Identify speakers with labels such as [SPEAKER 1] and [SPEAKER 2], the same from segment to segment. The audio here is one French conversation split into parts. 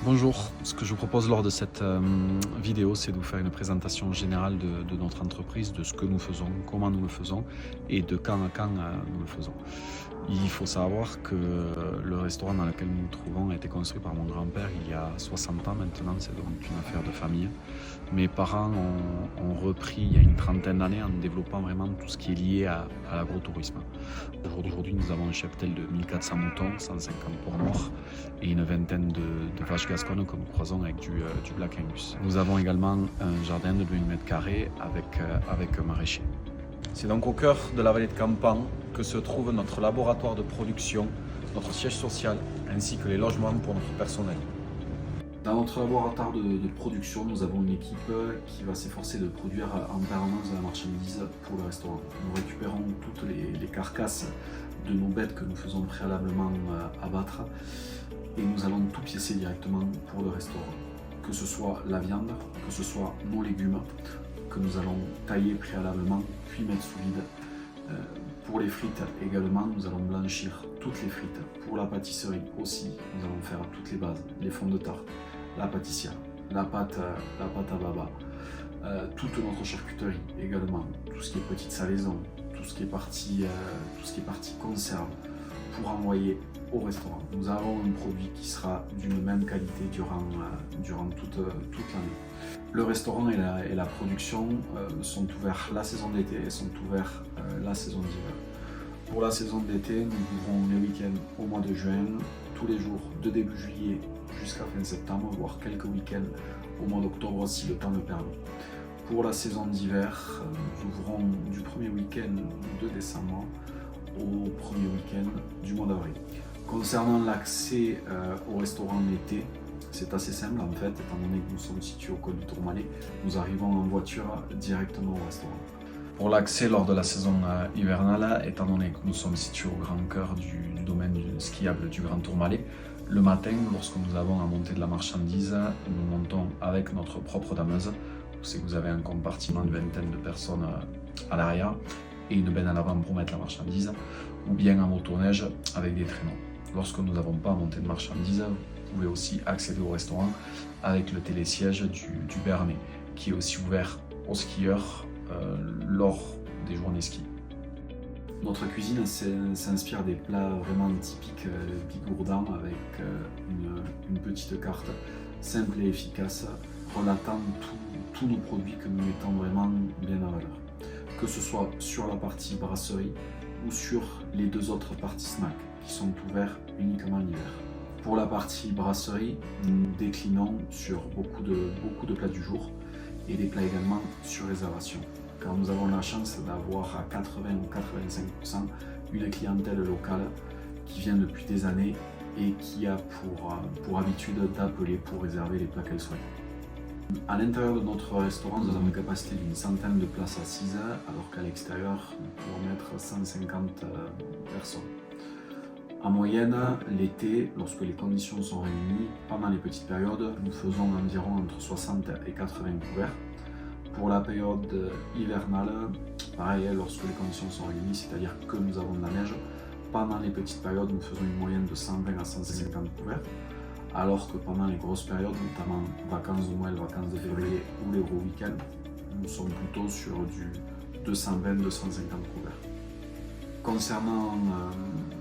[SPEAKER 1] Bonjour, ce que je vous propose lors de cette vidéo, c'est de vous faire une présentation générale de notre entreprise, de ce que nous faisons, comment nous le faisons et de quand à quand nous le faisons. Il faut savoir que le restaurant dans lequel nous nous trouvons a été construit par mon grand-père il y a 60 ans maintenant, c'est donc une affaire de famille. Mes parents ont repris il y a une trentaine d'années en développant vraiment tout ce qui est lié à l'agrotourisme. Aujourd'hui, nous avons un cheptel de 1400 moutons, 150 porcs morts et une vingtaine de vaches gasconnes que nous croisons avec du Black Angus. Nous avons également un jardin de 2000 m² avec un maraîcher. C'est donc au cœur de la vallée de Campan que se trouve notre laboratoire de production, notre siège social ainsi que les logements pour notre personnel. Dans notre laboratoire de production, nous avons une équipe qui va s'efforcer de produire en permanence de la marchandise pour le restaurant. Nous récupérons toutes les carcasses de nos bêtes que nous faisons préalablement abattre et nous allons tout piécer directement pour le restaurant. Que ce soit la viande, que ce soit nos légumes, que nous allons tailler préalablement puis mettre sous vide. Pour les frites également, nous allons blanchir toutes les frites. Pour la pâtisserie aussi, nous allons faire toutes les bases, les fonds de tarte, la pâtissière, la pâte à baba, toute notre charcuterie également, tout ce qui est petite salaison, tout ce qui est partie conserve pour envoyer au restaurant. Nous avons un produit qui sera d'une même qualité durant toute l'année. Le restaurant et la production sont ouverts la saison d'été et sont ouverts la saison d'hiver. Pour la saison d'été, nous ouvrons les week-ends au mois de juin, tous les jours de début juillet jusqu'à fin septembre, voire quelques week-ends au mois d'octobre si le temps le permet. Pour la saison d'hiver, nous ouvrons du premier week-end de décembre au premier week-end du mois d'avril. Concernant l'accès au restaurant l'été, c'est assez simple en fait, étant donné que nous sommes situés au col du Tourmalet, nous arrivons en voiture directement au restaurant. Pour l'accès lors de la saison hivernale, étant donné que nous sommes situés au grand cœur du domaine skiable du Grand Tourmalet, le matin, lorsque nous avons à monter de la marchandise, nous montons avec notre propre dameuse. C'est que vous avez un compartiment de vingtaine de personnes à l'arrière et une benne à l'avant pour mettre la marchandise, ou bien en motoneige avec des traîneaux. Lorsque nous n'avons pas à monter de marchandises, vous pouvez aussi accéder au restaurant avec le télésiège du Béarnais, qui est aussi ouvert aux skieurs lors des journées ski. Notre cuisine s'inspire des plats vraiment typiques bigourdans avec une petite carte simple et efficace relatant tous nos produits que nous mettons vraiment bien en valeur. Que ce soit sur la partie brasserie ou sur les deux autres parties snack qui sont ouverts uniquement l'hiver. Pour la partie brasserie, nous déclinons sur beaucoup de plats du jour et des plats également sur réservation, car nous avons la chance d'avoir à 80 ou 85% une clientèle locale qui vient depuis des années et qui a pour habitude d'appeler pour réserver les plats qu'elle souhaite. À l'intérieur de notre restaurant, nous avons une capacité d'une centaine de places assises, alors qu'à l'extérieur, nous pouvons mettre 150 personnes. En moyenne, l'été, lorsque les conditions sont réunies, pendant les petites périodes, nous faisons environ entre 60 et 80 couverts. Pour la période hivernale, pareil, lorsque les conditions sont réunies, c'est-à-dire que nous avons de la neige, pendant les petites périodes, nous faisons une moyenne de 120 à 150 couverts. Alors que pendant les grosses périodes, notamment vacances de Noël, vacances de février ou les gros week-ends, nous sommes plutôt sur du 220-250 couverts. Concernant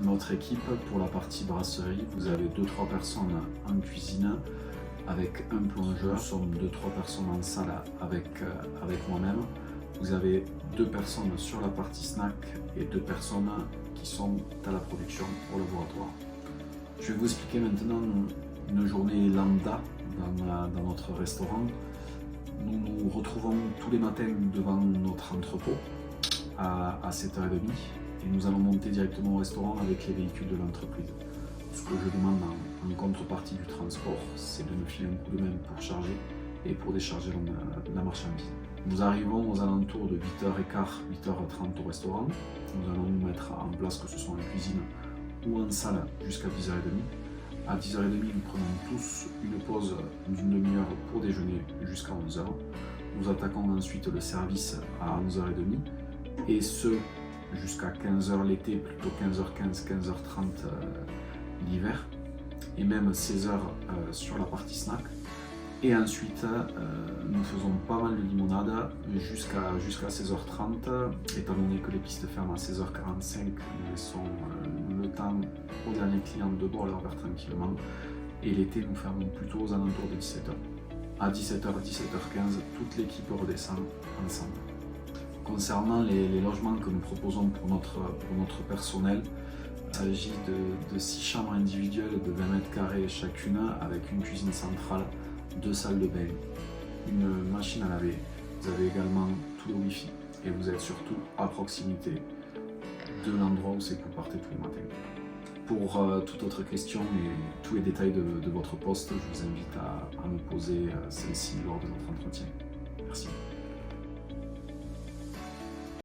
[SPEAKER 1] notre équipe, pour la partie brasserie, vous avez 2-3 personnes en cuisine avec un plongeur, nous sommes 2-3 personnes en salle avec moi-même. Vous avez 2 personnes sur la partie snack et 2 personnes qui sont à la production au laboratoire. Je vais vous expliquer maintenant une journée lambda dans notre restaurant. Nous nous retrouvons tous les matins devant notre entrepôt à 7h30 et nous allons monter directement au restaurant avec les véhicules de l'entreprise. Ce que je demande en contrepartie du transport, c'est de nous filer un coup de main pour charger et pour décharger la marchandise. Nous arrivons aux alentours de 8h15, 8h30 au restaurant. Nous allons nous mettre en place, que ce soit en cuisine ou en salle, jusqu'à 10h30. À 10h30, nous prenons tous une pause d'une demi-heure pour déjeuner jusqu'à 11h. Nous attaquons ensuite le service à 11h30 et ce jusqu'à 15h l'été, plutôt 15h15, 15h30 l'hiver. et même 16 heures sur la partie snack. Et ensuite, nous faisons pas mal de limonade jusqu'à 16h30, étant donné que les pistes ferment à 16h45, nous laissons le temps aux derniers clients de boire leur verre tranquillement. Et l'été, nous fermons plutôt aux alentours de 17h. À 17h, 17h15, toute l'équipe redescend ensemble. Concernant les logements que nous proposons pour notre personnel, il s'agit de 6 chambres individuelles de 20 mètres carrés chacune, avec une cuisine centrale, 2 salles de bain, une machine à laver. Vous avez également tout le wifi et vous êtes surtout à proximité de l'endroit où c'est que vous partez tous les matins. Pour toute autre question et tous les détails de votre poste, je vous invite à me poser celle-ci lors de notre entretien. Merci.